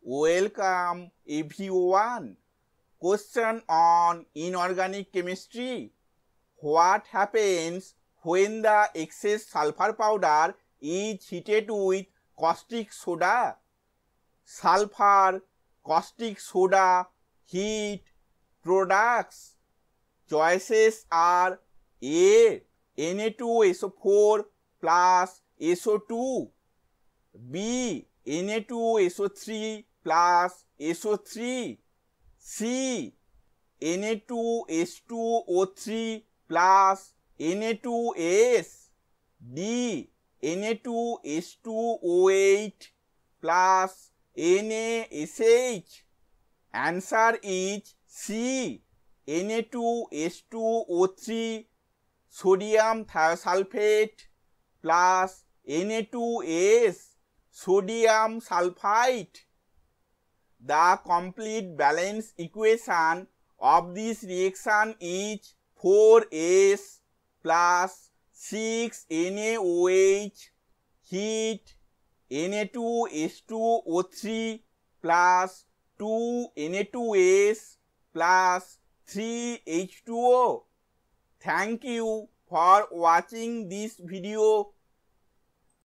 Welcome everyone. Question on inorganic chemistry. What happens when the excess sulfur powder is heated with caustic soda? Sulfur, caustic soda, heat, products. Choices are A. Na2SO4 plus SO2, B. Na2SO3 plus SO3, C. Na2H2O3 plus Na2S, D. Na2H2O8 plus NaSH. Answer is C. Na2H2O3 sodium thiosulfate plus Na2S sodium sulfite. The complete balance equation of this reaction is 4S plus 6NaOH heat Na2H2O3 plus 2Na2S plus 3H2O. Thank you for watching this video.